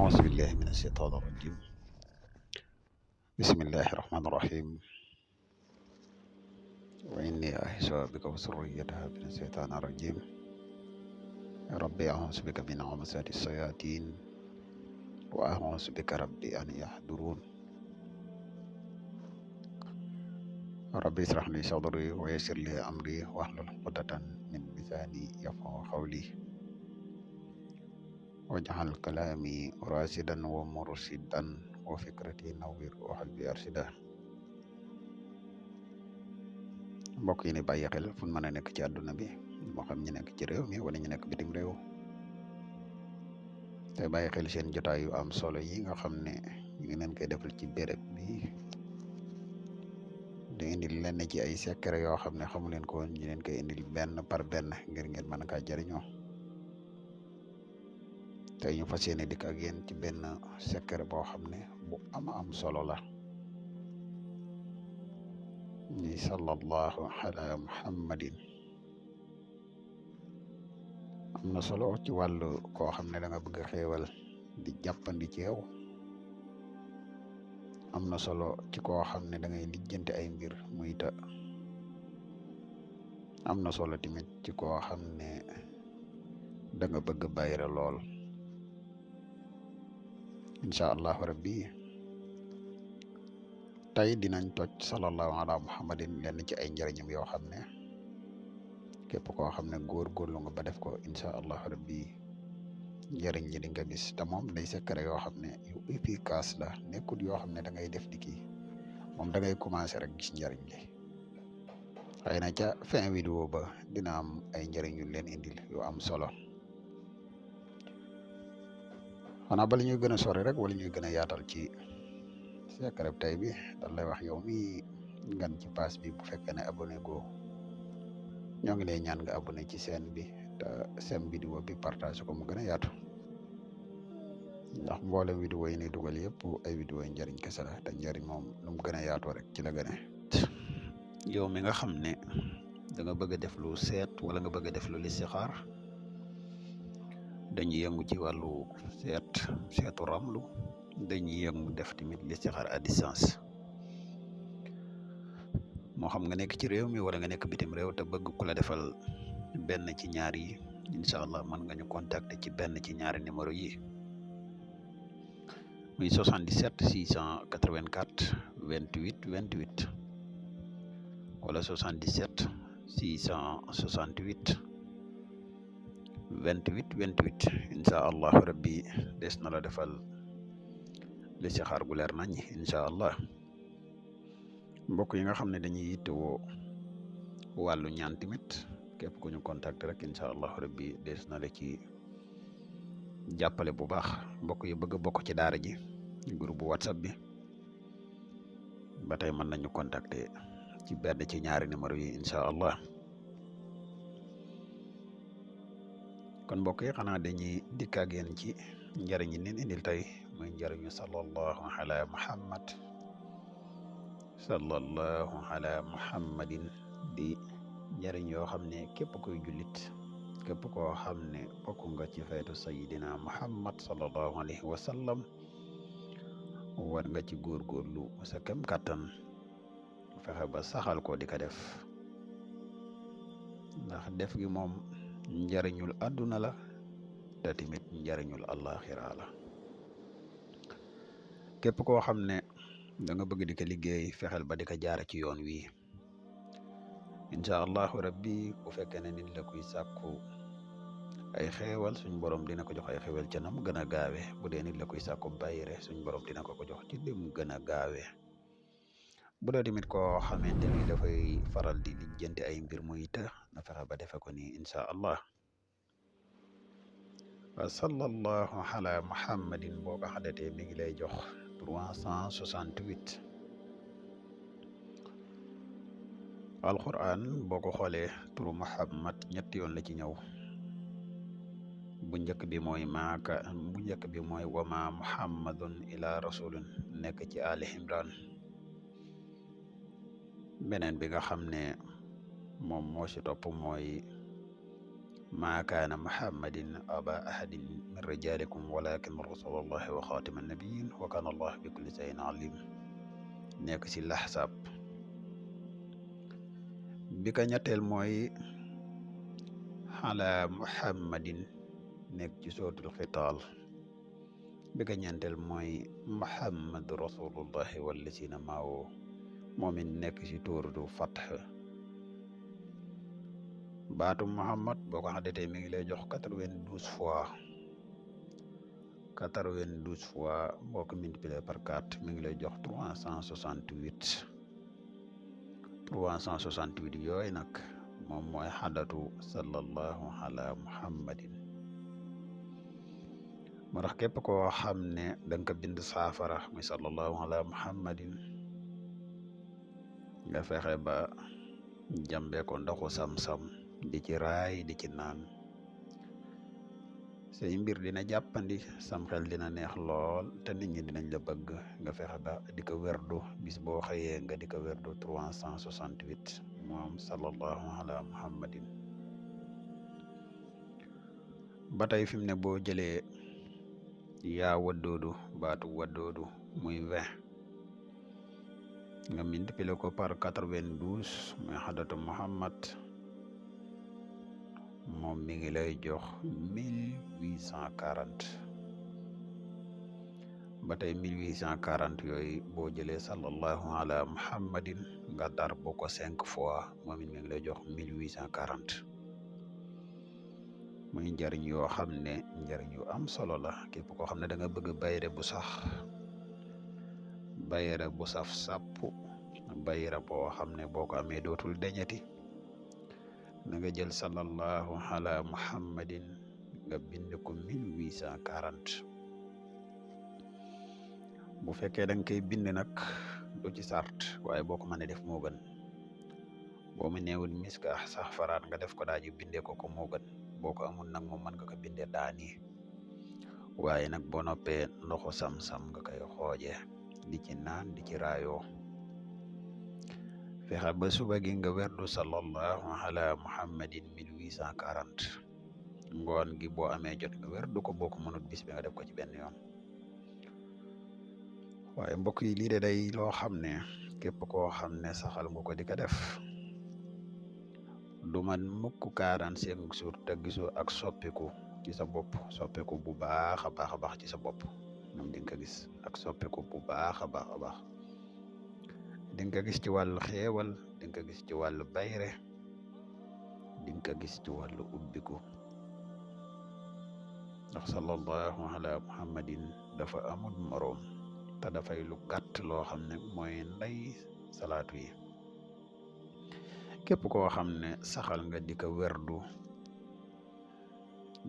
أعوذ بالله من الشيطان الرجيم. بسم الله الرحمن الرحيم. وإني أعيذها بك وذريتها من الشيطان الرجيم. يا ربي أعوذ بك من همزات الشياطين وأعوذ بك ربي أن يحضرون. ربي اشرح لي صدري ويسر لي أمري واحلل عقدة من لساني يفقهوا قولي واجعل كلامي راشدا ومرشدا وفكرتي نوير وقلبي أرشدا. mbokk yi ni bàyyi xel fu mën a nekk ci àdduna bi moo xam ñu nekk ci réew mi wala ñu nekk bitim réew te bàyyi xel seen jotaay yu am solo yi nga xam ne ñu ngi leen koy defal ci béréb bi di indil lenn ci ay secret yoo xam ne xamu leen ko woon ñu leen koy indil benn par benn ngir ngeen mën a kaa jariñoo tey ñu fas yéene dikk ak yéen ci benn secret boo xam ne bu am solo la. ni sallallahu ala muhammadin am na solo ci wàllu koo xam ne da nga bëgg xéewal di jàppandi ci yow. am na solo ci koo xam ne da ngay lijjanti ay mbir muy ta am na solo tamit ci koo xam ne da nga bëgg bayra lool. incha allahu rabbi tey dinañ toj sallallahu ala muhammadin lenn ci ay njëriñam yoo xam ne képp koo xam ne góorgóorlu nga ba def ko incha allahu rabbi njëriñ ñi di nga gis te moom day secret yoo xam ne yu efficace la nekkul yoo xam ne da ngay def di kii moom da ngay commencé rek gis njëriñ li xëy na ca fin vidéo ba dina am ay njëriñ yu leen indil yu am solo. xanaa bala ñuy gën a sori rek wala ñuy gën a yaatal ci secret tey bi dañ lay wax yow mi ngan ci pass bi bu fekkee ne abonné go ñoo ngi lay ñaan nga abonné ci chaîne bi te sem vidéo bi partage ko mu gën a yaatu ndax mboolem vidéo yi ni dugal yëpp ay vidéo yi njëriñ kese la te njëriñ moom nu mu gën a yaatoo rek ci la gën a. yow mi nga xam ne da nga bëgg a def lu seet wala nga bëgg a def lu listixaar dañuy yëngu ci wàllu seetu ramlu dañuy yëngu def tamit listixaar à distance moo xam nga nekk ci réew mi wala nga nekk bitim réew te bëgg ku la defal benn ci ñaar yi incha allah mën nga ñu contacter ci benn ci ñaari numéro yi muy 77 684 28 28 wala 77 668 28 28 incha allah rabbi des na la defal listixaar gu leer nañ incha allah. mbokk yi nga xam ne dañuy yittewoo wàllu ñaan tamit képp ku ñu contacter rek incha allah rabbi des na la ci jàppale bu baax. mbokk yi bëgg a bokk ci daara ji groupe whatsapp bi ba tey mën nañu contacter ci benn ci ñaari numéro yi incha allah. kon mbokk yi xanaa dañuy dikk ak yéen ci njëriñ yi leen indil tey muy njëriñu sallallahu ala muhammad sallallahu ala muhammadin di njëriñ yoo xam ne képp koy jullit képp koo xam ne bokk nga ci xeetu sayidina muhammad sallallahu alayhi wa sallam war nga ci góorgóorlu sa kem kàttan fexe ba saxal ko di ko def ndax def gi moom njariñul àdduna la te tamit njariñul àllaaxira la. képp koo xam ne da nga bëgg di ko liggéey fexeel ba di ko jaare ci yoon wi incha allahu rabbi bu fekkee ne nit la kuy sàkku ay xeewal suñ borom dina ko jox ay xeewal ca nam gën a gaawe bu dee nit la kuy sàkku bayre suñ borom dina ko jox ci lim gën a gaawe bu dee tamit koo xamante ni dafay faral di lijjanti ay mbir muy të na fexe ba defe ko ni incha allah. wa sallallahu ala muhammadin boo ko xadatee mi ngi lay jox 368. alquran boo ko xoolee turu muhammad ñetti yoon la ci ñëw bu njëkk bi mooy wama muhammadun ila rasulun nekk ci ali imran. beneen bi nga xam ne moom moo ci topp mooy maa kaana muhammadin aba ahadin min rijalikum walakin rasulallahi wa xaatima nabiyin wa kaana allah bi kulli shay'in alim nekk ci laxsaab bi ka ñetteel mooy ala muhammadin nekk ci sootul xitaal bi ka ñeenteel mooy muhammadu rasulullahi wallasina maawo moom it nekk ci tóoratu fatx baatu muhammad boo ko xaddetee mi ngi lay jox 92 fois 92 fois boo ko multiplier par 4 mi ngi lay jox 368 368 yooyu nag moom mooy xaddatu sallallahu ala muhammadin moo tax képp koo xam ne danga ko bind saafara muy sallallahu ala muhammadin nga fexe ba jàmbe ko ndoxu sam-sam di ci raay di ci naan say mbir dina jàppandi sam xel dina neex lool te nit ñi dinañ la bëgg nga fexe ba di ko werdu bis boo xëyee nga di ko werdu 368 moom sallallahu ala muhammadin ba tey fi mu ne boo jëlee yaa waddoodu baatu waddoodu muy 20 nga multiplier ko par 92 muy xadatu muhammad moom mi ngi lay jox 1840 ba tey 1840 yooyu boo jëlee sallallahu ala muhammadin nga dar boo ko 5 fois moom it mi ngi lay jox 1840 muy njariñ yoo xam ne njariñ yu am solo la képp koo xam ne da nga bëgg bayre bu sax bayre bu saf sàpp bayre boo xam ne boo ko amee dootul deñati na nga jël sallallahu ala muhammadin nga bind ko 1840 bu fekkee da nga koy bind nag du ci sart waaye boo ko mënee def moo gën boo mu neewul miska sax faraat nga def ko daaji bindee ko moo gën boo ko amul nag moom mën nga ko bindee daani waaye nag boo noppee ndoxu sam-sam nga koy xooje di ci naan di ci raayoo fexe ba suba gi nga werdu sallallahu ala muhammadin 1840 ngoon gi boo amee jot nga werdu ko boo ko mënut bis bi nga def ko ci benn yoon waaye mbokk yi lii de day loo xam ne képp koo xam ne saxal nga ko di ko def du man mukk 45 jours te gisoo ak soppiku ci sa bopp soppiku bu baax a baax ci sa bopp moom di nga ko gis ak soppiku bu baax a baax di nga ko gis ci wàllu xeewal di nga ko gis ci wàllu bayre di nga ko gis ci wàllu ubbiku ndax sallallahu ala muhammadin dafa amul moroom te dafay lu gàtt loo xam ne mooy ndey salaatu yi képp koo xam ne saxal nga di ko werdu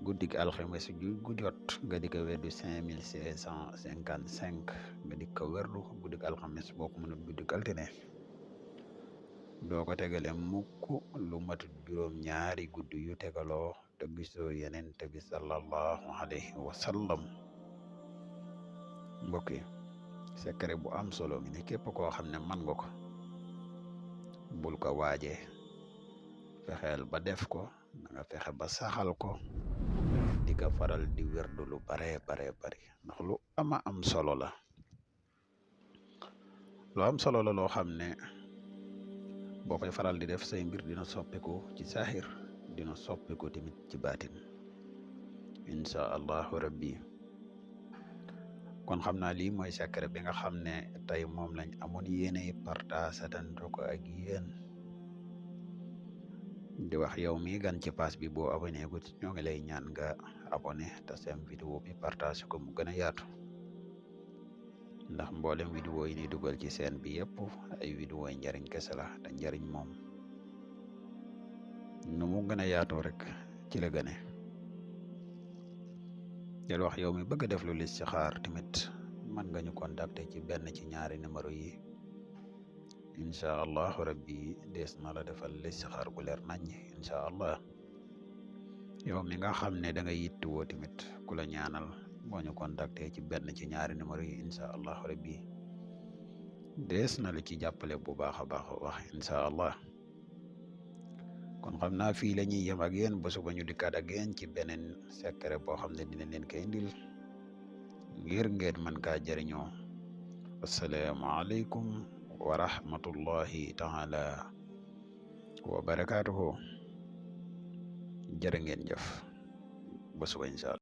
guddik alxames gu jot nga di ko werdu 5655 nga di ko werdu guddik alxames boo ko mënut guddik altine doo ko tegale mukk lu matut juróom-ñaari guddi yu tegaloo te gisoo yeneen te bi sallallahu alayhi wa sallam mbokk yi secret bu am solo ngi ne képp koo xam ne man nga ko bul ko waajee fexeel ba def ko na nga fexe ba saxal ko di ko faral di werdu lu bare ndax lu am solo la loo xam ne boo koy faral di def say mbir dina soppiku ci saaxir dina soppiku tamit ci baatin insha allahu rabbi kon xam naa lii mooy secret bi nga xam ne tey moom lañ amoon yéene partage tanto ko ak yéen di wax yow mi gan ci pass bi boo abonné ko ñoo ngi lay ñaan nga abonné te seen vidéo bi partage ko mu gën a yaatu ndax mboolem vidéo yi ni dugal ci seen bi yëpp ay vidéo yi njariñ kese la te njariñ moom nu mu gën a yaatoo rek ci la gëne del wax yow mi bëgg def lu listixaar tamit man nga ñu contacter ci benn ci ñaari numéro yi incha allahu rabbi dees na la defal listixaar gu leer nañ incha allah yow mi nga xam ne da nga yittewoo tamit ku la ñaanal boo ñu contacter ci benn ci ñaari numéro yi incha allahu rabbi dees na la ci jàppale bu baax a baax wax incha allah kon xam naa fii la ñuy yem ak yéen ba suba ñu dikkaat ak yéen ci beneen secret boo xam ne dinañ leen koy indil ngir ngeen mën kaa jëriñoo. assalaamu aleykum wa rahmatullahi taala wa barakaatuhu. jërë ngeen jëf ba suba incha allah.